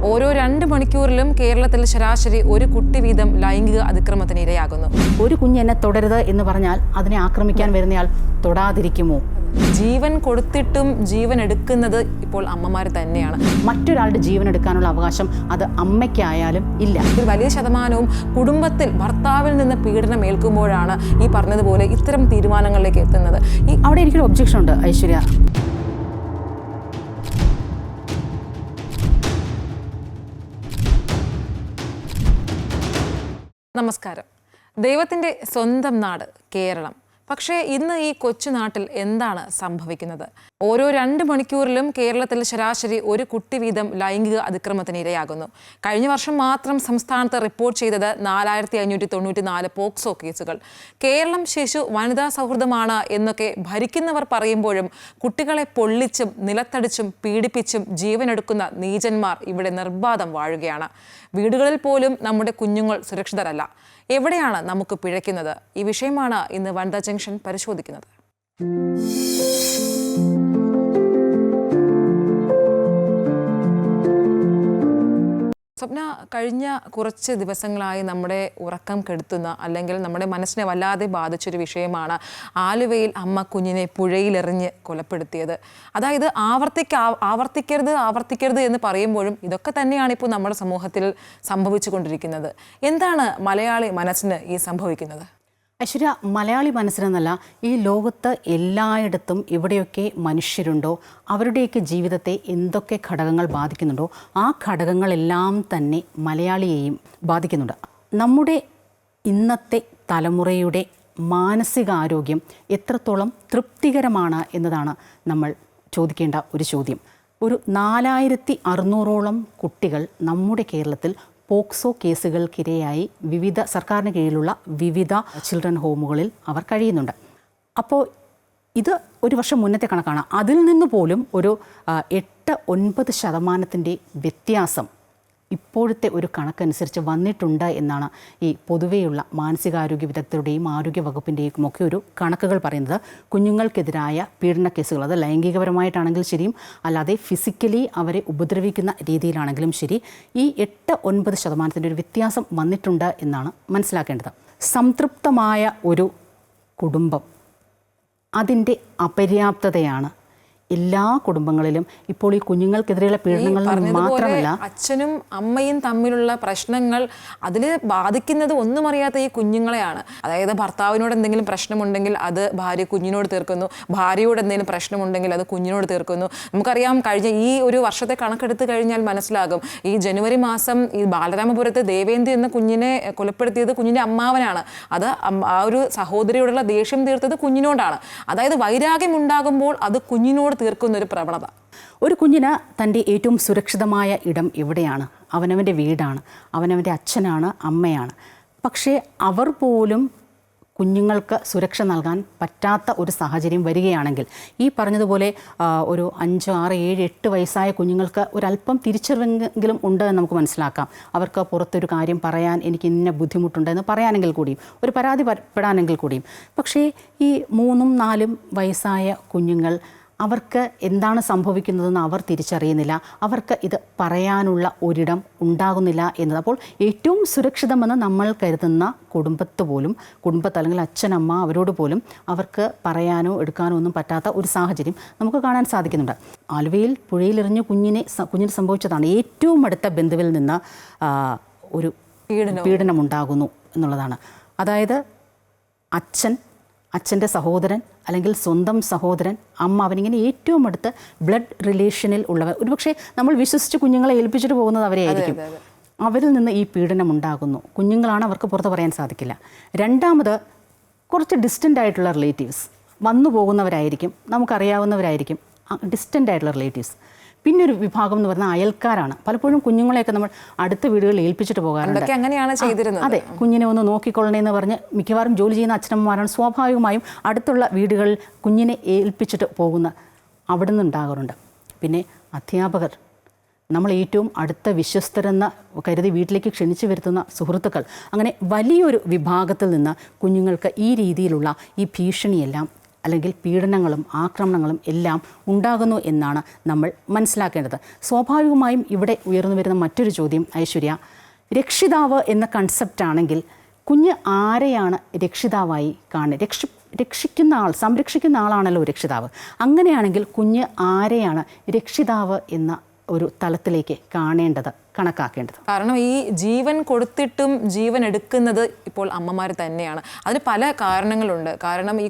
ഓരോ 2 മണിക്കൂറിലും കേരളത്തിൽ ശരാശരി ഒരു കുട്ടി വീതം ലൈംഗിക അതിക്രമത്തിന് ഇരയാകുന്നു. ഒരു കുഞ്ഞ് എന്നെ തൊടരുത് എന്ന് പറഞ്ഞാൽ അതിനെ ആക്രമിക്കാൻ വരുന്നയാൾ തൊടാതിരിക്കുമോ? ജീവൻ കൊടുത്തിട്ടും ജീവൻ എടുക്കുന്നത് ഇപ്പോൾ അമ്മമാർ തന്നെയാണ്. മറ്റൊരാളുടെ ജീവൻ എടുക്കാനുള്ള അവകാശം അത് അമ്മയ്ക്കായാലും ഇല്ല. ഒരു വലിയ ശതമാനവും കുടുംബത്തിൽ ഭർത്താവിൽ നിന്ന് പീഡനം ഏൽക്കുമ്പോഴാണ് ഈ പറഞ്ഞതുപോലെ ഇത്തരം തീരുമാനങ്ങളിലേക്ക് എത്തുന്നത്. അവിടെ എനിക്കൊരു ഒബ്ജക്ഷൻ ഉണ്ട് ഐശ്വര്യ. നമസ്കാരം. ദൈവത്തിൻ്റെ സ്വന്തം നാട് കേരളം. പക്ഷേ ഇന്ന് ഈ കൊച്ചുനാട്ടിൽ എന്താണ് സംഭവിക്കുന്നത്? ഓരോ 2 മണിക്കൂറിലും കേരളത്തിൽ ശരാശരി ഒരു കുട്ടി വീതം ലൈംഗിക അതിക്രമത്തിന് ഇരയാകുന്നു. കഴിഞ്ഞ വർഷം മാത്രം സംസ്ഥാനത്ത് റിപ്പോർട്ട് ചെയ്തത് 4594 പോക്സോ കേസുകൾ. കേരളം ശിശു വനിതാ സൗഹൃദമാണ് എന്നൊക്കെ ഭരിക്കുന്നവർ പറയുമ്പോഴും കുട്ടികളെ പൊള്ളിച്ചും നിലത്തടിച്ചും പീഡിപ്പിച്ചും ജീവനെടുക്കുന്ന നീചന്മാർ ഇവിടെ നിർബാധം വാഴുകയാണ്. വീടുകളിൽ പോലും നമ്മുടെ കുഞ്ഞുങ്ങൾ സുരക്ഷിതരല്ല. എവിടെയാണ് നമുക്ക് പിഴയ്ക്കുന്നത്? ഈ വിഷയമാണ് ഇന്ന് വനിതാ ജംഗ്ഷൻ പരിശോധിക്കുന്നത്. സ്വപ്ന, കഴിഞ്ഞ കുറച്ച് ദിവസങ്ങളായി നമ്മുടെ ഉറക്കം കെടുത്തുന്ന അല്ലെങ്കിൽ നമ്മുടെ മനസ്സിനെ വല്ലാതെ ബാധിച്ചൊരു വിഷയമാണ് ആലുവയിൽ അമ്മ കുഞ്ഞിനെ പുഴയിലെറിഞ്ഞ് കൊലപ്പെടുത്തിയത്. അതായത് ആവർത്തിക്കരുത് എന്ന് പറയുമ്പോഴും ഇതൊക്കെ തന്നെയാണ് ഇപ്പോൾ നമ്മുടെ സമൂഹത്തിൽ സംഭവിച്ചു കൊണ്ടിരിക്കുന്നത്. എന്താണ് മലയാളി മനസ്സിന് ഈ സംഭവിക്കുന്നത്? ഐശ്വര്യ, മലയാളി മനസ്സിലെന്നല്ല, ഈ ലോകത്ത് എല്ലായിടത്തും എവിടെയൊക്കെ മനുഷ്യരുണ്ടോ അവരുടെയൊക്കെ ജീവിതത്തെ എന്തൊക്കെ ഘടകങ്ങൾ ബാധിക്കുന്നുണ്ടോ ആ ഘടകങ്ങളെല്ലാം തന്നെ മലയാളിയെയും ബാധിക്കുന്നുണ്ട്. നമ്മുടെ ഇന്നത്തെ തലമുറയുടെ മാനസികാരോഗ്യം എത്രത്തോളം തൃപ്തികരമാണ് എന്നതാണ് നമ്മൾ ചോദിക്കേണ്ട ഒരു ചോദ്യം. ഒരു 4600ഓളം കുട്ടികൾ നമ്മുടെ കേരളത്തിൽ പോക്സോ കേസുകൾക്കിരയായി വിവിധ സർക്കാരിന് കീഴിലുള്ള വിവിധ ചിൽഡ്രൻ ഹോമുകളിൽ അവർ കഴിയുന്നുണ്ട്. അപ്പോൾ ഇത് ഒരു വർഷം മുന്നത്തെ കണക്കാണ്. അതിൽ നിന്ന് പോലും ഒരു 8-9% വ്യത്യാസം ഇപ്പോഴത്തെ ഒരു കണക്കനുസരിച്ച് വന്നിട്ടുണ്ട് എന്നാണ് ഈ പൊതുവെയുള്ള മാനസികാരോഗ്യ വിദഗ്ധരുടെയും ആരോഗ്യ വകുപ്പിൻ്റെയും ഒക്കെ ഒരു കണക്കുകൾ പറയുന്നത്. കുഞ്ഞുങ്ങൾക്കെതിരായ പീഡന കേസുകൾ, അത് ലൈംഗികപരമായിട്ടാണെങ്കിലും ശരിയും അല്ലാതെ ഫിസിക്കലി അവരെ ഉപദ്രവിക്കുന്ന രീതിയിലാണെങ്കിലും ശരി, ഈ 8-9% ഒരു വ്യത്യാസം വന്നിട്ടുണ്ട് എന്നാണ് മനസ്സിലാക്കേണ്ടത്. സംതൃപ്തമായ ഒരു കുടുംബം, അതിൻ്റെ അപര്യാപ്തതയാണ് എല്ലാ കുടുംബങ്ങളിലും ഇപ്പോൾ ഈ കുഞ്ഞുങ്ങൾക്കെതിരെയുള്ള പീഡനങ്ങൾ മാത്രമല്ല, അച്ഛനും അമ്മയും തമ്മിലുള്ള പ്രശ്നങ്ങൾ അതിൽ ബാധിക്കുന്നത് ഒന്നും അറിയാത്ത ഈ കുഞ്ഞുങ്ങളെയാണ്. അതായത് ഭർത്താവിനോട് എന്തെങ്കിലും പ്രശ്നമുണ്ടെങ്കിൽ അത് ഭാര്യ കുഞ്ഞിനോട് തീർക്കുന്നു, ഭാര്യയോട് എന്തെങ്കിലും പ്രശ്നമുണ്ടെങ്കിൽ അത് കുഞ്ഞിനോട് തീർക്കുന്നു. നമുക്കറിയാം, കഴിഞ്ഞ ഈ ഒരു വർഷത്തെ കണക്കെടുത്ത് കഴിഞ്ഞാൽ മനസ്സിലാകും, ഈ ജനുവരി മാസം ഈ ബാലരാമപുരത്ത് ദേവേന്ദി എന്ന കുഞ്ഞിനെ കൊലപ്പെടുത്തിയത് കുഞ്ഞിൻ്റെ അമ്മാവനാണ്. അത് ആ ഒരു സഹോദരിയോടുള്ള ദേഷ്യം തീർത്തത് കുഞ്ഞിനോടാണ്. അതായത് വൈരാഗ്യം ഉണ്ടാകുമ്പോൾ അത് കുഞ്ഞിനോട് തീർക്കുന്ന ഒരു പ്രവണത. ഒരു കുഞ്ഞിന് തൻ്റെ ഏറ്റവും സുരക്ഷിതമായ ഇടം എവിടെയാണ്? അവനവൻ്റെ വീടാണ്, അവനവൻ്റെ അച്ഛനാണ്, അമ്മയാണ്. പക്ഷേ അവർ പോലും കുഞ്ഞുങ്ങൾക്ക് സുരക്ഷ നൽകാൻ പറ്റാത്ത ഒരു സാഹചര്യം വരികയാണെങ്കിൽ, ഈ പറഞ്ഞതുപോലെ ഒരു 5, 6, 7, 8 വയസ്സായ കുഞ്ഞുങ്ങൾക്ക് ഒരല്പം തിരിച്ചറിവെങ്കിലും ഉണ്ട് എന്ന് നമുക്ക് മനസ്സിലാക്കാം. അവർക്ക് പുറത്തൊരു കാര്യം പറയാൻ എനിക്ക് ഇന്ന ബുദ്ധിമുട്ടുണ്ടെന്ന് പറയാനെങ്കിൽ കൂടിയും, ഒരു പരാതി പെടാനെങ്കിൽ കൂടിയും. പക്ഷേ ഈ 3, 4 വയസ്സായ കുഞ്ഞുങ്ങൾ, അവർക്ക് എന്താണ് സംഭവിക്കുന്നതെന്ന് അവർ തിരിച്ചറിയുന്നില്ല. അവർക്ക് ഇത് പറയാനുള്ള ഒരിടം ഉണ്ടാകുന്നില്ല എന്നത്. അപ്പോൾ ഏറ്റവും സുരക്ഷിതമെന്ന് നമ്മൾ കരുതുന്ന കുടുംബത്ത് അല്ലെങ്കിൽ അച്ഛനമ്മ അവരോട് പോലും അവർക്ക് പറയാനോ എടുക്കാനോ ഒന്നും പറ്റാത്ത ഒരു സാഹചര്യം നമുക്ക് കാണാൻ സാധിക്കുന്നുണ്ട്. ആലുവയിൽ പുഴയിലെറിഞ്ഞ് കുഞ്ഞിന് സംഭവിച്ചതാണ്. ഏറ്റവും അടുത്ത ബന്ധുവിൽ നിന്ന് ഒരു പീഡനമുണ്ടാകുന്നു എന്നുള്ളതാണ്. അതായത് അച്ഛൻ്റെ സഹോദരൻ അല്ലെങ്കിൽ സ്വന്തം സഹോദരൻ, അമ്മ, അവനിങ്ങനെ ഏറ്റവും അടുത്ത് ബ്ലഡ് റിലേഷനിൽ ഉള്ളവർ. ഒരുപക്ഷെ നമ്മൾ വിശ്വസിച്ച് കുഞ്ഞുങ്ങളെ ഏൽപ്പിച്ചിട്ട് പോകുന്നത് അവരെ ആയിരിക്കും. അവരിൽ നിന്ന് ഈ പീഡനം ഉണ്ടാകുന്നു. കുഞ്ഞുങ്ങളാണ്, അവർക്ക് പുറത്ത് പറയാൻ സാധിക്കില്ല. രണ്ടാമത്, കുറച്ച് ഡിസ്റ്റൻ്റ് ആയിട്ടുള്ള റിലേറ്റീവ്സ് വന്നു പോകുന്നവരായിരിക്കും, നമുക്കറിയാവുന്നവരായിരിക്കും, ഡിസ്റ്റൻ്റ് ആയിട്ടുള്ള റിലേറ്റീവ്സ്. പിന്നെ ഒരു വിഭാഗം എന്ന് പറഞ്ഞാൽ അയൽക്കാരാണ്. പലപ്പോഴും കുഞ്ഞുങ്ങളെയൊക്കെ നമ്മൾ അടുത്ത വീടുകളിൽ ഏൽപ്പിച്ചിട്ട് പോകാറുണ്ട്. അങ്ങനെയാണ് ചെയ്തിരുന്നത്. അതെ, കുഞ്ഞിനെ ഒന്ന് നോക്കിക്കൊള്ളണേന്ന് പറഞ്ഞ് മിക്കവാറും ജോലി ചെയ്യുന്ന അച്ഛനമ്മമാരാണ്. സ്വാഭാവികമായും അടുത്തുള്ള വീടുകളിൽ കുഞ്ഞിനെ ഏൽപ്പിച്ചിട്ട് പോകുന്ന അവിടെ നിന്നുണ്ടാകാറുണ്ട്. പിന്നെ അധ്യാപകർ, നമ്മൾ ഏറ്റവും അടുത്ത വിശ്വസ്തരെന്ന് കരുതി വീട്ടിലേക്ക് ക്ഷണിച്ചു വരുത്തുന്ന സുഹൃത്തുക്കൾ, അങ്ങനെ വലിയൊരു വിഭാഗത്തിൽ നിന്ന് കുഞ്ഞുങ്ങൾക്ക് ഈ രീതിയിലുള്ള ഈ ഭീഷണിയെല്ലാം അല്ലെങ്കിൽ പീഡനങ്ങളും ആക്രമണങ്ങളും എല്ലാം ഉണ്ടാകുന്നു എന്നാണ് നമ്മൾ മനസ്സിലാക്കേണ്ടത്. സ്വാഭാവികമായും ഇവിടെ ഉയർന്നു വരുന്ന മറ്റൊരു ചോദ്യം ഐശ്വര്യ, രക്ഷിതാവ് എന്ന കൺസെപ്റ്റ് ആണെങ്കിൽ കുഞ്ഞ് ആരെയാണ് രക്ഷിതാവായി കാണുന്നത്? രക്ഷിക്കുന്ന ആൾ, സംരക്ഷിക്കുന്ന ആളാണല്ലോ രക്ഷിതാവ്. അങ്ങനെയാണെങ്കിൽ കുഞ്ഞ് ആരെയാണ് രക്ഷിതാവ് എന്ന ഒരു തലത്തിലേക്ക് കാണേണ്ടത്, കണക്കാക്കേണ്ടത്? കാരണം ഈ ജീവൻ കൊടുത്തിട്ടും ജീവൻ എടുക്കുന്നത് ഇപ്പോൾ അമ്മമാർ തന്നെയാണ്. അതിന് പല കാരണങ്ങളുണ്ട്. കാരണം ഈ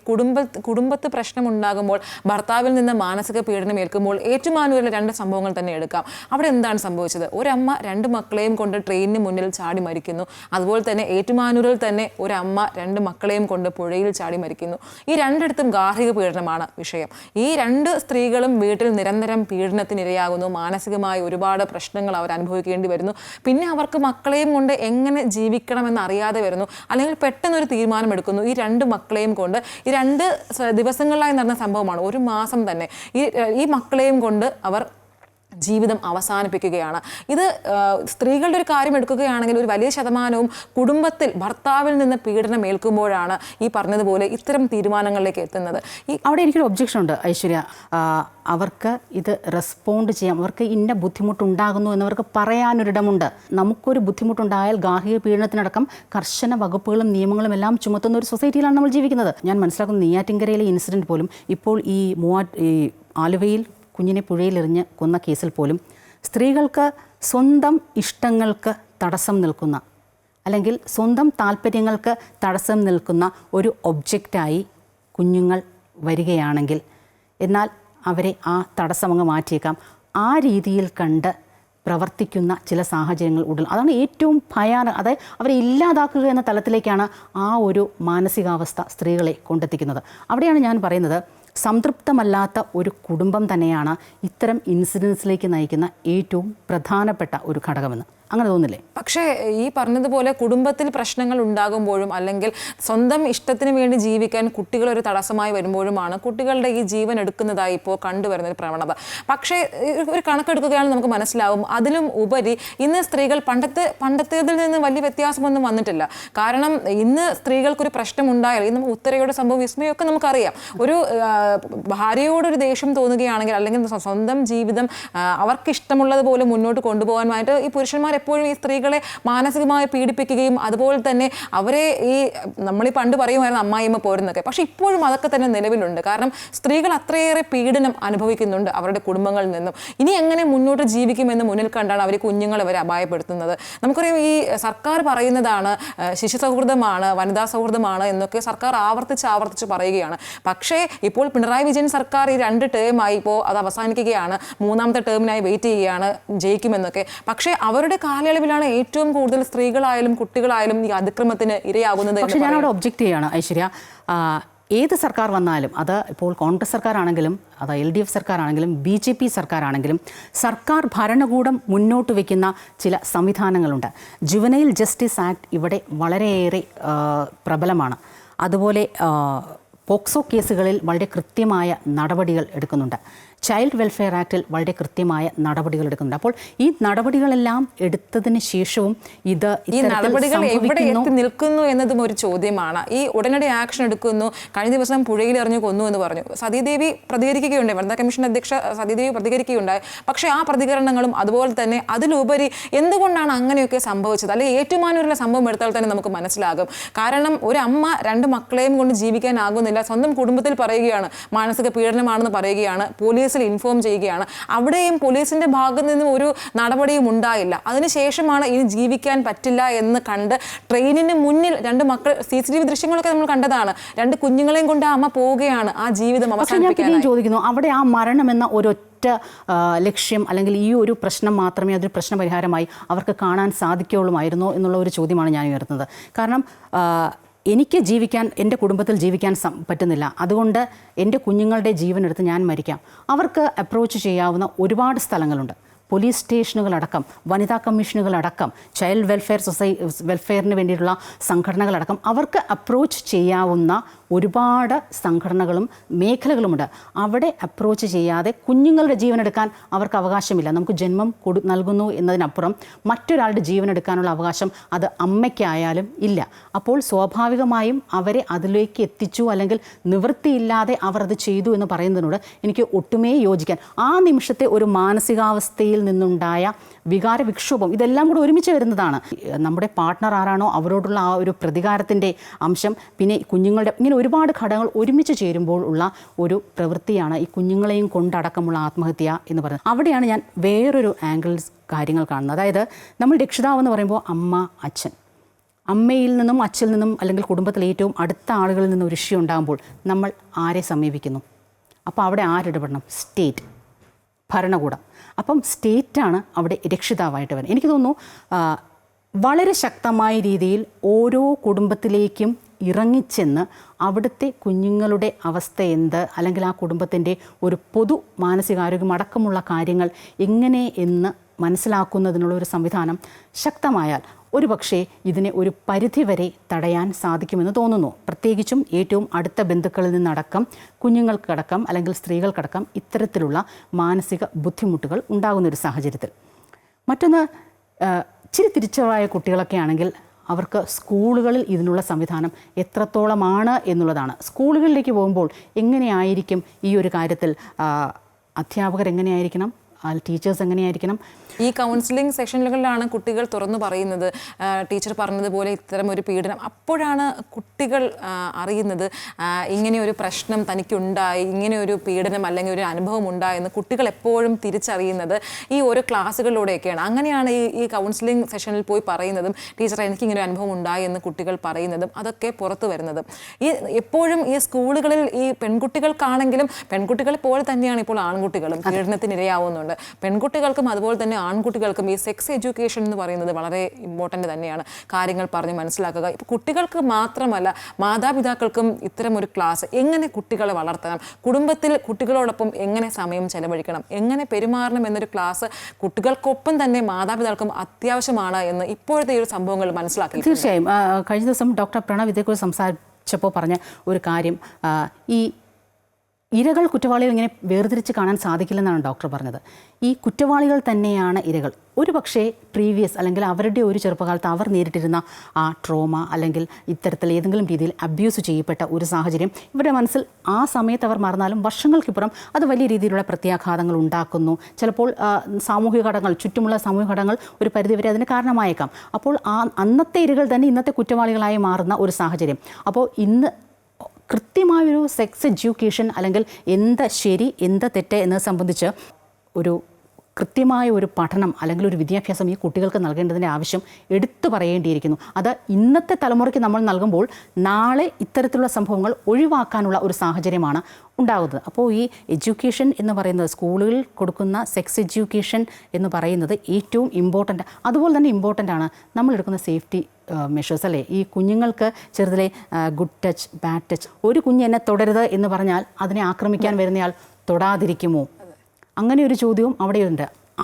കുടുംബത്ത് പ്രശ്നം ഉണ്ടാകുമ്പോൾ, ഭർത്താവിൽ നിന്ന് മാനസിക പീഡനം ഏൽക്കുമ്പോൾ ഏറ്റുമാനൂരിലെ 2 സംഭവങ്ങൾ തന്നെ എടുക്കാം. അവിടെ എന്താണ് സംഭവിച്ചത്? ഒരമ്മ 2 മക്കളെയും കൊണ്ട് ട്രെയിനിന് മുന്നിൽ ചാടി മരിക്കുന്നു. അതുപോലെ തന്നെ ഏറ്റുമാനൂരിൽ തന്നെ ഒരമ്മ 2 മക്കളെയും കൊണ്ട് പുഴയിൽ ചാടി മരിക്കുന്നു. ഈ രണ്ടിടത്തും ഗാർഹിക പീഡനമാണ് വിഷയം. ഈ 2 സ്ത്രീകളും വീട്ടിൽ നിരന്തരം പീഡനത്തിനിരയാകുന്നു. മാനസികമായി ഒരുപാട് പ്രശ്നങ്ങൾ അവർ അനുഭവിക്കേണ്ടി വരുന്നു. പിന്നെ അവർക്ക് മക്കളെയും കൊണ്ട് എങ്ങനെ ജീവിക്കണമെന്ന് അറിയാതെ വരുന്നു. അല്ലെങ്കിൽ പെട്ടെന്നൊരു തീരുമാനം എടുക്കുന്നു. ഈ 2 മക്കളെയും കൊണ്ട്, ഈ 2 ദിവസങ്ങളിലായി നടന്ന സംഭവമാണ്, 1 മാസം തന്നെ ഈ മക്കളെയും കൊണ്ട് അവർ ജീവിതം അവസാനിപ്പിക്കുകയാണ്. ഇത് സ്ത്രീകളുടെ ഒരു കാര്യം എടുക്കുകയാണെങ്കിൽ ഒരു വലിയ ശതമാനവും കുടുംബത്തിൽ ഭർത്താവിൽ നിന്ന് പീഡനം ഏൽക്കുമ്പോഴാണ് ഈ പറഞ്ഞതുപോലെ ഇത്തരം തീരുമാനങ്ങളിലേക്ക് എത്തുന്നത്. അവിടെ എനിക്കൊരു ഒബ്ജക്ഷൻ ഉണ്ട് ഐശ്വര്യ. അവർക്ക് ഇത് റെസ്പോണ്ട് ചെയ്യാം, അവർക്ക് ഇന്ന ബുദ്ധിമുട്ടുണ്ടാകുന്നു എന്നവർക്ക് പറയാനൊരിടമുണ്ട്. നമുക്കൊരു ബുദ്ധിമുട്ടുണ്ടായാൽ ഗാർഹിക പീഡനത്തിനടക്കം കർശന വകുപ്പുകളും നിയമങ്ങളും എല്ലാം ചുമത്തുന്ന ഒരു സൊസൈറ്റിയിലാണ് നമ്മൾ ജീവിക്കുന്നത്. ഞാൻ മനസ്സിലാക്കുന്ന നെയ്യാറ്റിൻകരയിലെ ഇൻസിഡൻറ്റ് പോലും, ഇപ്പോൾ ഈ ആലുവയിൽ കുഞ്ഞിനെ പുഴയിലെറിഞ്ഞ് കൊന്ന കേസിൽ പോലും സ്ത്രീകൾക്ക് സ്വന്തം ഇഷ്ടങ്ങൾക്ക് തടസ്സം നിൽക്കുന്ന, അല്ലെങ്കിൽ സ്വന്തം താല്പര്യങ്ങൾക്ക് തടസ്സം നിൽക്കുന്ന ഒരു ഒബ്ജക്റ്റായി കുഞ്ഞുങ്ങൾ വരികയാണെങ്കിൽ, എന്നാൽ അവരെ ആ തടസ്സമങ്ങ് മാറ്റിയേക്കാം. ആ രീതിയിൽ കണ്ട് പ്രവർത്തിക്കുന്ന ചില സാഹചര്യങ്ങൾ അതാണ് ഏറ്റവും അതായത് അവരെ ഇല്ലാതാക്കുക എന്ന തലത്തിലേക്കാണ് ആ ഒരു മാനസികാവസ്ഥ സ്ത്രീകളെ കൊണ്ടെത്തിക്കുന്നത്. അവിടെയാണ് ഞാൻ പറയുന്നത്, സംതൃപ്തമല്ലാത്ത ഒരു കുടുംബം തന്നെയാണ് ഇത്തരം ഇൻസിഡൻസിലേക്ക് നയിക്കുന്ന ഏറ്റവും പ്രധാനപ്പെട്ട ഒരു ഘടകമെന്ന്. അങ്ങനെ തോന്നില്ലേ? പക്ഷേ ഈ പറഞ്ഞതുപോലെ കുടുംബത്തിൽ പ്രശ്നങ്ങൾ ഉണ്ടാകുമ്പോഴും, അല്ലെങ്കിൽ സ്വന്തം ഇഷ്ടത്തിന് വേണ്ടി ജീവിക്കാൻ കുട്ടികളൊരു തടസ്സമായി വരുമ്പോഴുമാണ് കുട്ടികളുടെ ഈ ജീവൻ എടുക്കുന്നതായി ഇപ്പോൾ കണ്ടുവരുന്ന ഒരു പ്രവണത. പക്ഷേ ഒരു കണക്കെടുക്കുകയാണെങ്കിൽ നമുക്ക് മനസ്സിലാവും, അതിലും ഉപരി ഇന്ന് സ്ത്രീകൾ പണ്ടത്തേതിൽ നിന്ന് വലിയ വ്യത്യാസമൊന്നും വന്നിട്ടില്ല. കാരണം ഇന്ന് സ്ത്രീകൾക്കൊരു പ്രശ്നമുണ്ടായാൽ, ഇന്ന് ഉത്തരയുടെ സംഭവം വിസ്മയമൊക്കെ നമുക്കറിയാം, ഒരു ഭാര്യയോടൊരു ദേഷ്യം തോന്നുകയാണെങ്കിൽ, അല്ലെങ്കിൽ സ്വന്തം ജീവിതം അവർക്കിഷ്ടമുള്ളതുപോലെ മുന്നോട്ട് കൊണ്ടുപോകാനായിട്ട് ഈ പുരുഷന്മാർ എപ്പോഴും ഈ സ്ത്രീകളെ മാനസികമായി പീഡിപ്പിക്കുകയും അതുപോലെ തന്നെ അവരെ നമ്മളീ പണ്ട് പറയുമായിരുന്നു അമ്മായിയമ്മ പോരുന്നൊക്കെ. പക്ഷെ ഇപ്പോഴും അതൊക്കെ തന്നെ നിലവിലുണ്ട്. കാരണം സ്ത്രീകൾ അത്രയേറെ പീഡനം അനുഭവിക്കുന്നുണ്ട് അവരുടെ കുടുംബങ്ങളിൽ നിന്നും. ഇനി എങ്ങനെ മുന്നോട്ട് ജീവിക്കുമെന്ന് മുന്നിൽ കണ്ടാണ് അവർ കുഞ്ഞുങ്ങളെ അവരെ അപായപ്പെടുത്തുന്നത്. നമുക്കറിയാം, ഈ സർക്കാർ പറയുന്നതാണ് ശിശു സൗഹൃദമാണ്, വനിതാ സൗഹൃദമാണ് എന്നൊക്കെ സർക്കാർ ആവർത്തിച്ച് പറയുകയാണ്. പക്ഷേ ഇപ്പോൾ പിണറായി വിജയൻ സർക്കാർ ഈ 2 ടേമായി ഇപ്പോൾ അത് അവസാനിക്കുകയാണ്, 3ാമത്തെ ടേമിനായി വെയിറ്റ് ചെയ്യുകയാണ് ജയിക്കുമെന്നൊക്കെ. പക്ഷേ അവരുടെ കാലയളവിലാണ് ഏറ്റവും കൂടുതൽ സ്ത്രീകളായാലും കുട്ടികളായാലും ഈ അതിക്രമത്തിന് ഇരയാകുന്നത്. പക്ഷേ ഞാനവിടെ ഒബ്ജക്റ്റ് ചെയ്യാണ് ഐശ്വര്യ. ഏത് സർക്കാർ വന്നാലും, അത് ഇപ്പോൾ കോൺഗ്രസ് സർക്കാരാണെങ്കിലും, അത് LDF സർക്കാരാണെങ്കിലും, BJP സർക്കാരാണെങ്കിലും, സർക്കാർ ഭരണകൂടം മുന്നോട്ട് വയ്ക്കുന്ന ചില സംവിധാനങ്ങളുണ്ട്. ജുവനൈൽ ജസ്റ്റിസ് ആക്ട് ഇവിടെ വളരെയേറെ പ്രബലമാണ്. അതുപോലെ പോക്സോ കേസുകളിൽ വളരെ കൃത്യമായ നടപടികൾ എടുക്കുന്നുണ്ട്. ചൈൽഡ് വെൽഫെയർ ആക്ടിൽ വളരെ കൃത്യമായ നടപടികൾ എടുക്കുന്നുണ്ട്. അപ്പോൾ ഈ നടപടികളെല്ലാം എടുത്തതിന് ശേഷവും ഈ നടപടികൾ എവിടെ എത്തി നിൽക്കുന്നു എന്നതും ഒരു ചോദ്യമാണ്. ഈ ഉടനടി ആക്ഷൻ എടുക്കുന്നു, കഴിഞ്ഞ ദിവസം പുഴയിൽ എറിഞ്ഞു കൊന്നു എന്ന് പറഞ്ഞു. സതീദേവി പ്രതികരിക്കുകയുണ്ടായി, വനിതാ കമ്മീഷൻ അധ്യക്ഷ സതീദേവി പ്രതികരിക്കുകയുണ്ടായി. പക്ഷേ ആ പ്രതികരണങ്ങളും അതുപോലെ തന്നെ അതിലുപരി എന്തുകൊണ്ടാണ് അങ്ങനെയൊക്കെ സംഭവിച്ചത്, അല്ലെങ്കിൽ ഏറ്റുമാനൂരിലെ സംഭവം എടുത്താൽ തന്നെ നമുക്ക് മനസ്സിലാകും. കാരണം ഒരു അമ്മ 2 മക്കളെയും കൊണ്ട് ജീവിക്കാനാകുന്നില്ല, സ്വന്തം കുടുംബത്തിൽ പറയുകയാണ്, മാനസിക പീഡനമാണെന്ന് പറയുകയാണ്, പോലീസിൽ ഇൻഫോം ചെയ്യുകയാണ്. അവിടെയും പോലീസിന്റെ ഭാഗത്ത് നിന്നും ഒരു നടപടിയും ഉണ്ടായില്ല. അതിനുശേഷമാണ് ഇനി ജീവിക്കാൻ പറ്റില്ല എന്ന് കണ്ട് ട്രെയിനിന് മുന്നിൽ 2 മക്കൾ, CCTV ദൃശ്യങ്ങളൊക്കെ നമ്മൾ കണ്ടതാണ്, 2 കുഞ്ഞുങ്ങളെയും കൊണ്ട് അമ്മ പോവുകയാണ് ആ ജീവിതം അവസാനിപ്പിക്കാൻ. ഞാൻ ചോദിക്കുന്നു, അവിടെ ആ മരണം എന്ന ഒരൊറ്റ ലക്ഷ്യം, അല്ലെങ്കിൽ ഈ ഒരു പ്രശ്നം മാത്രമേ അതൊരു പ്രശ്നപരിഹാരമായി അവർക്ക് കാണാൻ സാധിക്കുകയുള്ളൂമായിരുന്നോ എന്നുള്ള ഒരു ചോദ്യമാണ് ഞാൻ ഉയർത്തുന്നത്. കാരണം എനിക്ക് ജീവിക്കാൻ, എൻ്റെ കുടുംബത്തിൽ ജീവിക്കാൻ പറ്റുന്നില്ല, അതുകൊണ്ട് എൻ്റെ കുഞ്ഞുങ്ങളുടെ ജീവനെടുത്ത് ഞാൻ മരിക്കാം. അവർക്ക് അപ്രോച്ച് ചെയ്യാവുന്ന ഒരുപാട് സ്ഥലങ്ങളുണ്ട്. പോലീസ് സ്റ്റേഷനുകളടക്കം, വനിതാ കമ്മീഷനുകളടക്കം, ചൈൽഡ് വെൽഫെയറിന് വേണ്ടിയിട്ടുള്ള സംഘടനകളടക്കം അവർക്ക് അപ്രോച്ച് ചെയ്യാവുന്ന ഒരുപാട് സംഘടനകളും മേഖലകളുമുണ്ട്. അവിടെ അപ്രോച്ച് ചെയ്യാതെ കുഞ്ഞുങ്ങളുടെ ജീവനെടുക്കാൻ അവർക്ക് അവകാശമില്ല. നമുക്ക് ജന്മം നൽകുന്നു എന്നതിനപ്പുറം മറ്റൊരാളുടെ ജീവനെടുക്കാനുള്ള അവകാശം അത് അമ്മയ്ക്കായാലും ഇല്ല. അപ്പോൾ സ്വാഭാവികമായും അവരെ അതിലേക്ക് എത്തിച്ചു, അല്ലെങ്കിൽ നിവൃത്തിയില്ലാതെ അവർ അത് ചെയ്തു എന്ന് പറയുന്നതിനോട് എനിക്ക് ഒട്ടുമേ യോജിക്കാൻ. ആ നിമിഷത്തെ ഒരു മാനസികാവസ്ഥയിൽ നിന്നുണ്ടായ വികാര വിക്ഷോഭം, ഇതെല്ലാം കൂടെ ഒരുമിച്ച് വരുന്നതാണ്. നമ്മുടെ പാർട്ട്ണർ ആരാണോ അവരോടുള്ള ആ ഒരു പ്രതികാരത്തിൻ്റെ അംശം, പിന്നെ കുഞ്ഞുങ്ങളുടെ, ഇങ്ങനെ ഒരുപാട് ഘടകങ്ങൾ ഒരുമിച്ച് ചേരുമ്പോൾ ഉള്ള ഒരു പ്രവൃത്തിയാണ് ഈ കുഞ്ഞുങ്ങളെയും കൊണ്ടടക്കമുള്ള ആത്മഹത്യ എന്ന് പറയുന്നത്. അവിടെയാണ് ഞാൻ വേറൊരു ആംഗിൾ കാര്യങ്ങൾ കാണുന്നത്. അതായത് നമ്മൾ രക്ഷിതാവെന്ന് പറയുമ്പോൾ അമ്മ, അച്ഛൻ, അമ്മയിൽ നിന്നും അച്ഛനിൽ നിന്നും അല്ലെങ്കിൽ കുടുംബത്തിലെ ഏറ്റവും അടുത്ത ആളുകളിൽ നിന്നും ഒരു ഇഷ്യൂ ഉണ്ടാകുമ്പോൾ നമ്മൾ ആരെ സമീപിക്കുന്നു? അപ്പോൾ അവിടെ ആരിടപെടണം? സ്റ്റേറ്റ്, ഭരണകൂടം. അപ്പം സ്റ്റേറ്റാണ് അവിടെ രക്ഷിതാവായിട്ട് വരുന്നത്. എനിക്ക് തോന്നുന്നു വളരെ ശക്തമായ രീതിയിൽ ഓരോ കുടുംബത്തിലേക്കും ഇറങ്ങിച്ചെന്ന് അവിടുത്തെ കുഞ്ഞുങ്ങളുടെ അവസ്ഥ എന്ത്, അല്ലെങ്കിൽ ആ കുടുംബത്തിൻ്റെ ഒരു പൊതു മാനസികാരോഗ്യം അടക്കമുള്ള കാര്യങ്ങൾ എങ്ങനെ എന്ന് മനസ്സിലാക്കുന്നതിനുള്ള ഒരു സംവിധാനം ശക്തമായാൽ ഒരുപക്ഷേ ഇതിനെ ഒരു പരിധിവരെ തടയാൻ സാധിക്കുമെന്ന് തോന്നുന്നു. പ്രത്യേകിച്ചും ഏറ്റവും അടുത്ത ബന്ധുക്കളിൽ നിന്നടക്കം കുഞ്ഞുങ്ങൾക്കടക്കം അല്ലെങ്കിൽ സ്ത്രീകൾക്കടക്കം ഇത്തരത്തിലുള്ള മാനസിക ബുദ്ധിമുട്ടുകൾ ഉണ്ടാകുന്നൊരു സാഹചര്യത്തിൽ. മറ്റൊന്ന്, ഇച്ചിരി തിരിച്ചറിവായ കുട്ടികളൊക്കെ ആണെങ്കിൽ അവർക്ക് സ്കൂളുകളിൽ ഇതിനുള്ള സംവിധാനം എത്രത്തോളമാണ് എന്നുള്ളതാണ്. സ്കൂളുകളിലേക്ക് പോകുമ്പോൾ എങ്ങനെയായിരിക്കും ഈ ഒരു കാര്യത്തിൽ അധ്യാപകർ എങ്ങനെയായിരിക്കണം, ടീച്ചേഴ്സ് എങ്ങനെയായിരിക്കണം? ഈ കൗൺസിലിംഗ് സെഷനുകളിലാണ് കുട്ടികൾ തുറന്നു പറയുന്നത്, ടീച്ചർ പറഞ്ഞതുപോലെ ഇത്തരം ഒരു പീഡനം. അപ്പോഴാണ് കുട്ടികൾ അറിയുന്നത് ഇങ്ങനെ ഒരു പ്രശ്നം തനിക്കുണ്ടായി, ഇങ്ങനെ ഒരു പീഡനം അല്ലെങ്കിൽ ഒരു അനുഭവം ഉണ്ടായെന്ന് കുട്ടികൾ എപ്പോഴും തിരിച്ചറിയുന്നത് ഈ ഓരോ ക്ലാസ്സുകളിലൂടെയൊക്കെയാണ്. അങ്ങനെയാണ് ഈ കൗൺസിലിംഗ് സെഷനിൽ പോയി പറയുന്നതും ടീച്ചർ എനിക്കിങ്ങനെ ഒരു അനുഭവം ഉണ്ടായി എന്ന് കുട്ടികൾ പറയുന്നതും അതൊക്കെ പുറത്തു വരുന്നതും. ഈ എപ്പോഴും ഈ സ്കൂളുകളിൽ ഈ പെൺകുട്ടികൾക്കാണെങ്കിലും പെൺകുട്ടികളെ പോലെ തന്നെയാണ് ഇപ്പോൾ ആൺകുട്ടികളും പീഡനത്തിന് ഇരയാവുന്നുണ്ട്. പെൺകുട്ടികൾക്കും അതുപോലെ തന്നെ ആൺകുട്ടികൾക്കും ഈ സെക്സ് എഡ്യൂക്കേഷൻ എന്ന് പറയുന്നത് വളരെ ഇമ്പോർട്ടൻ്റ് തന്നെയാണ്. കാര്യങ്ങൾ പറഞ്ഞ് മനസ്സിലാക്കുക. ഇപ്പോൾ കുട്ടികൾക്ക് മാത്രമല്ല മാതാപിതാക്കൾക്കും ഇത്തരം ഒരു ക്ലാസ്, എങ്ങനെ കുട്ടികളെ വളർത്തണം, കുടുംബത്തിൽ കുട്ടികളോടൊപ്പം എങ്ങനെ സമയം ചെലവഴിക്കണം, എങ്ങനെ പെരുമാറണം എന്നൊരു ക്ലാസ് കുട്ടികൾക്കൊപ്പം തന്നെ മാതാപിതാക്കൾക്കും അത്യാവശ്യമാണ് എന്ന് ഇപ്പോഴത്തെ ഈ ഒരു സംഭവങ്ങൾ മനസ്സിലാക്കി. തീർച്ചയായും കഴിഞ്ഞ ദിവസം ഡോക്ടർ പ്രണവ് ഇതേക്കുറിച്ച് സംസാരിച്ചപ്പോൾ പറഞ്ഞ ഒരു കാര്യം, ഈ ഇരകൾ കുറ്റവാളികൾ ഇങ്ങനെ വേർതിരിച്ച് കാണാൻ സാധിക്കില്ലെന്നാണ് ഡോക്ടർ പറഞ്ഞത്. ഈ കുറ്റവാളികൾ തന്നെയാണ് ഇരകൾ. ഒരു പക്ഷേ പ്രീവിയസ് അല്ലെങ്കിൽ അവരുടെ ഒരു ചെറുപ്പകാലത്ത് അവർ നേരിട്ടിരുന്ന ആ ട്രോമ അല്ലെങ്കിൽ ഇത്തരത്തിൽ ഏതെങ്കിലും രീതിയിൽ അബ്യൂസ് ചെയ്യപ്പെട്ട ഒരു സാഹചര്യം ഇവരുടെ മനസ്സിൽ ആ സമയത്ത് അവർ മറന്നാലും വർഷങ്ങൾക്കിപ്പുറം അത് വലിയ രീതിയിലുള്ള പ്രത്യാഘാതങ്ങൾ ഉണ്ടാക്കുന്നു. ചിലപ്പോൾ സാമൂഹിക ഘടകങ്ങൾ, ചുറ്റുമുള്ള സാമൂഹിക ഘടകങ്ങൾ ഒരു പരിധിവരെ അതിന് കാരണമായേക്കാം. അപ്പോൾ അന്നത്തെ ഇരകൾ തന്നെ ഇന്നത്തെ കുറ്റവാളികളായി മാറുന്ന ഒരു സാഹചര്യം. അപ്പോൾ ഇന്ന് കൃത്യമായൊരു സെക്സ് എഡ്യൂക്കേഷൻ അല്ലെങ്കിൽ എന്ത് ശരി എന്ത് തെറ്റ് എന്നത് സംബന്ധിച്ച് ഒരു കൃത്യമായ ഒരു പഠനം അല്ലെങ്കിൽ ഒരു വിദ്യാഭ്യാസം ഈ കുട്ടികൾക്ക് നൽകേണ്ടതിൻ്റെ ആവശ്യം എടുത്തു പറയേണ്ടിയിരിക്കുന്നു. അത് ഇന്നത്തെ തലമുറയ്ക്ക് നമ്മൾ നൽകുമ്പോൾ നാളെ ഇത്തരത്തിലുള്ള സംഭവങ്ങൾ ഒഴിവാക്കാനുള്ള ഒരു സാഹചര്യമാണ് ഉണ്ടാകുന്നത്. അപ്പോൾ ഈ എഡ്യൂക്കേഷൻ എന്ന് പറയുന്നത്, സ്കൂളുകളിൽ കൊടുക്കുന്ന സെക്സ് എഡ്യൂക്കേഷൻ എന്ന് പറയുന്നത് ഏറ്റവും ഇമ്പോർട്ടൻ്റ്. അതുപോലെ തന്നെ ഇമ്പോർട്ടൻ്റ് ആണ് നമ്മളെടുക്കുന്ന സേഫ്റ്റി മെഷേഴ്സ് അല്ലേ. ഈ കുഞ്ഞുങ്ങൾക്ക് ചെറുതിലെ ഗുഡ് ടച്ച്, ബാഡ് ടച്ച്. ഒരു കുഞ്ഞ് എന്നെ തൊടരുത് എന്ന് പറഞ്ഞാൽ അതിനെ ആക്രമിക്കാൻ വരുന്നയാൾ തൊടാതിരിക്കുമോ? അങ്ങനെ ഒരു ചോദ്യവും അവിടെയുണ്ട്.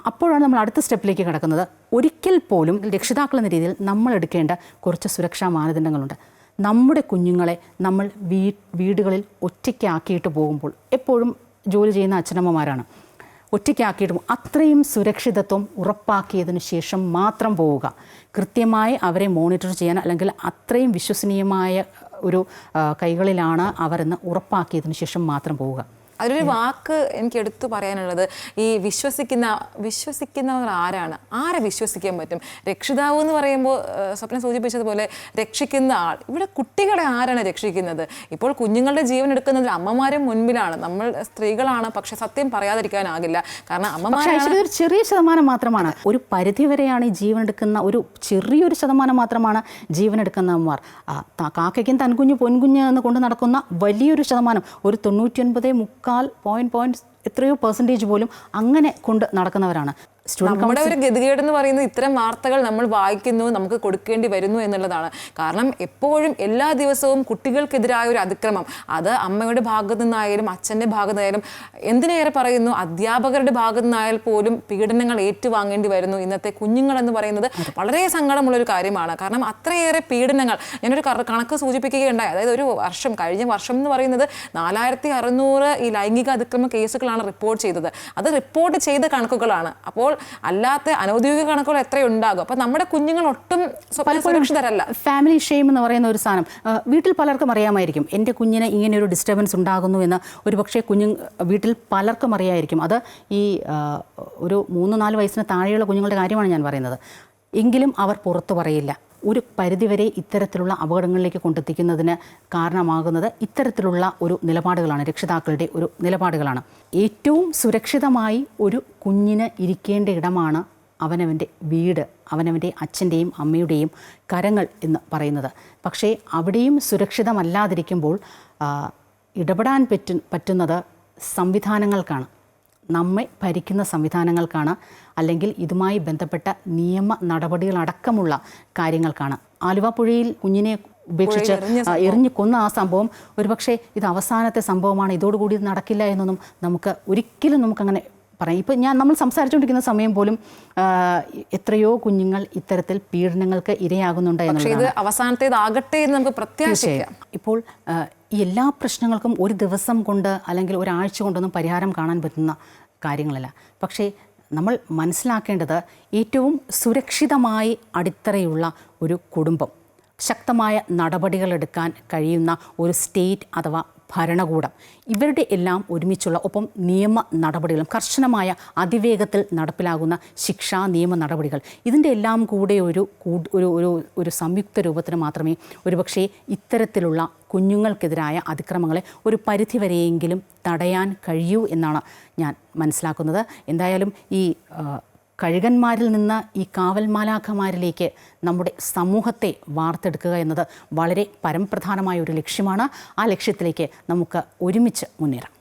അപ്പോഴാണ് നമ്മൾ അടുത്ത സ്റ്റെപ്പിലേക്ക് കിടക്കുന്നത്. ഒരിക്കൽ പോലും രക്ഷിതാക്കൾ എന്ന രീതിയിൽ നമ്മൾ എടുക്കേണ്ട കുറച്ച് സുരക്ഷാ മാനദണ്ഡങ്ങളുണ്ട്. നമ്മുടെ കുഞ്ഞുങ്ങളെ നമ്മൾ വീടുകളിൽ ഒറ്റയ്ക്കാക്കിയിട്ട് പോകുമ്പോൾ, എപ്പോഴും ജോലി ചെയ്യുന്ന അച്ഛനമ്മമാരാണ്, ഒറ്റയ്ക്കാക്കിയിട്ട് അത്രയും സുരക്ഷിതത്വം ഉറപ്പാക്കിയതിനു ശേഷം മാത്രം പോവുക. കൃത്യമായി അവരെ മോണിറ്റർ ചെയ്യാൻ അല്ലെങ്കിൽ അത്രയും വിശ്വസനീയമായ ഒരു കൈകളിലാണ് അവരെന്ന് ഉറപ്പാക്കിയതിനു ശേഷം മാത്രം പോവുക. അതിലൊരു വാക്ക് എനിക്ക് എടുത്തു പറയാനുള്ളത്, ഈ വിശ്വസിക്കുന്നവർ ആരാണ്, ആരെ വിശ്വസിക്കാൻ പറ്റും? രക്ഷിതാവ് എന്ന് പറയുമ്പോൾ സ്വപ്നം സൂചിപ്പിച്ചതുപോലെ രക്ഷിക്കുന്ന ആൾ, ഇവിടെ കുട്ടികളെ ആരാണ് രക്ഷിക്കുന്നത്? ഇപ്പോൾ കുഞ്ഞുങ്ങളുടെ ജീവൻ എടുക്കുന്നതിൽ അമ്മമാരും മുൻപിലാണ്, നമ്മൾ സ്ത്രീകളാണ്. പക്ഷെ സത്യം പറയാതിരിക്കാനാകില്ല, കാരണം അമ്മമാർ ഒരു ചെറിയ ശതമാനം മാത്രമാണ്, ഒരു പരിധിവരെയാണ് ഈ ജീവൻ എടുക്കുന്ന ഒരു ചെറിയൊരു ശതമാനം മാത്രമാണ് ജീവൻ എടുക്കുന്ന അമ്മമാർ. കാക്കയ്ക്കും തൻകുഞ്ഞ് പൊൻകുഞ്ഞ് എന്ന് കൊണ്ട് നടക്കുന്ന വലിയൊരു ശതമാനം, ഒരു 99.3 എത്രയോ % പോലും അങ്ങനെ കൊണ്ട് നടക്കുന്നവരാണ്. നമ്മുടെ ഒരു ഗതികേട് എന്ന് പറയുന്നത് ഇത്തരം വാർത്തകൾ നമ്മൾ വായിക്കുന്നു, നമുക്ക് കൊടുക്കേണ്ടി വരുന്നു എന്നുള്ളതാണ്. കാരണം എപ്പോഴും എല്ലാ ദിവസവും കുട്ടികൾക്കെതിരായ ഒരു അതിക്രമം, അത് അമ്മയുടെ ഭാഗത്തു നിന്നായാലും അച്ഛൻ്റെ ഭാഗത്തു നിന്നായാലും, എന്തിനേറെ പറയുന്നു അധ്യാപകരുടെ ഭാഗത്തു നിന്നായാൽ പോലും പീഡനങ്ങൾ ഏറ്റുവാങ്ങേണ്ടി വരുന്നു. ഇന്നത്തെ കുഞ്ഞുങ്ങൾ എന്ന് പറയുന്നത് വളരെ സങ്കടമുള്ളൊരു കാര്യമാണ്. കാരണം അത്രയേറെ പീഡനങ്ങൾ, ഞാനൊരു കണക്ക് സൂചിപ്പിക്കുകയുണ്ടായി. അതായത് കഴിഞ്ഞ വർഷം എന്ന് പറയുന്നത് 4600 ഈ ലൈംഗിക അതിക്രമ കേസുകളാണ് റിപ്പോർട്ട് ചെയ്തത്. അത് റിപ്പോർട്ട് ചെയ്ത കണക്കുകളാണ്. അപ്പോൾ അല്ലാത്ത അനൗദ്യോഗിക കണക്കുകൾ എത്രയുണ്ടാകും? അപ്പോൾ നമ്മുടെ കുഞ്ഞുങ്ങൾ ഒട്ടും സുരക്ഷിതരല്ല. ഫാമിലി ഷെയിം എന്ന് പറയുന്ന ഒരു സാധനം വീട്ടിൽ പലർക്കും അറിയാമായിരിക്കും. എൻ്റെ കുഞ്ഞിന് ഇങ്ങനെ ഒരു ഡിസ്റ്റർബൻസ് ഉണ്ടാകുന്നു എന്ന് ഒരുപക്ഷെ വീട്ടിൽ പലർക്കും അറിയാമായിരിക്കും. അത് ഈ ഒരു 3-4 വയസ്സിന് താഴെയുള്ള കുഞ്ഞുങ്ങളുടെ കാര്യമാണ് ഞാൻ പറയുന്നത്. എങ്കിലും അവർ പുറത്തു പറയില്ല. ഒരു പരിധിവരെ ഇത്തരത്തിലുള്ള അപകടങ്ങളിലേക്ക് കൊണ്ടെത്തിക്കുന്നതിന് കാരണമാകുന്നത് ഇത്തരത്തിലുള്ള ഒരു നിലപാടുകളാണ്, രക്ഷിതാക്കളുടെ ഒരു നിലപാടുകളാണ്. ഏറ്റവും സുരക്ഷിതമായി ഒരു കുഞ്ഞിന് ഇരിക്കേണ്ട ഇടമാണ് അവനവൻ്റെ വീട്, അവനവൻ്റെ അച്ഛൻ്റെയും അമ്മയുടെയും കരങ്ങൾ എന്ന് പറയുന്നത്. പക്ഷേ അവിടെയും സുരക്ഷിതമല്ലാതിരിക്കുമ്പോൾ ഇടപെടാൻ പറ്റുന്നത് സംവിധാനങ്ങൾക്കാണ്, നമ്മെ ഭരിക്കുന്ന സംവിധാനങ്ങൾക്കാണ്, അല്ലെങ്കിൽ ഇതുമായി ബന്ധപ്പെട്ട നിയമ നടപടികളടക്കമുള്ള കാര്യങ്ങൾക്കാണ്. ആലുവ പുഴയിൽ കുഞ്ഞിനെ ഉപേക്ഷിച്ച് എറിഞ്ഞു കൊന്ന ആ സംഭവം ഒരുപക്ഷെ ഇത് അവസാനത്തെ സംഭവമാണ്, ഇതോടുകൂടി ഇത് നടക്കില്ല എന്നൊന്നും ഒരിക്കലും നമുക്കങ്ങനെ പറയാം. ഇപ്പം നമ്മൾ സംസാരിച്ചുകൊണ്ടിരിക്കുന്ന സമയം പോലും എത്രയോ കുഞ്ഞുങ്ങൾ ഇത്തരത്തിൽ പീഡനങ്ങൾക്ക് ഇരയാകുന്നുണ്ട് എന്നുള്ളത് അവസാനത്തേതാകട്ടെ എന്ന് നമുക്ക് പ്രത്യാശിക്കാം. ഇപ്പോൾ ഈ എല്ലാ പ്രശ്നങ്ങൾക്കും ഒരു ദിവസം കൊണ്ട് അല്ലെങ്കിൽ ഒരാഴ്ച കൊണ്ടൊന്നും പരിഹാരം കാണാൻ പറ്റുന്ന കാര്യങ്ങളല്ല. പക്ഷേ നമ്മൾ മനസ്സിലാക്കേണ്ടത് ഏറ്റവും സുരക്ഷിതമായി അടിത്തറയുള്ള ഒരു കുടുംബം, ശക്തമായ നടപടികളെടുക്കാൻ കഴിയുന്ന ഒരു സ്റ്റേറ്റ് അഥവാ ഭരണകൂടം, ഇവരുടെ എല്ലാം ഒരുമിച്ചുള്ള ഒപ്പം നിയമ നടപടികളും കർശനമായ അതിവേഗത്തിൽ നടപ്പിലാകുന്ന ശിക്ഷാ നിയമ നടപടികൾ, ഇതിൻ്റെ എല്ലാം കൂടെ ഒരു സംയുക്ത രൂപത്തിന് മാത്രമേ ഒരുപക്ഷെ ഇത്തരത്തിലുള്ള കുഞ്ഞുങ്ങൾക്കെതിരായ അതിക്രമങ്ങളെ ഒരു പരിധിവരെയെങ്കിലും തടയാൻ കഴിയൂ എന്നാണ് ഞാൻ മനസ്സിലാക്കുന്നത്. എന്തായാലും ഈ കഴുകന്മാരിൽ നിന്ന് ഈ കാവൽ മാലാഖമാരിലേക്ക് നമ്മുടെ സമൂഹത്തെ വാർത്തെടുക്കുക എന്നത് വളരെ പരമപ്രധാനമായ ഒരു ലക്ഷ്യമാണ്. ആ ലക്ഷ്യത്തിലേക്ക് നമുക്ക് ഒരുമിച്ച് മുന്നേറാം.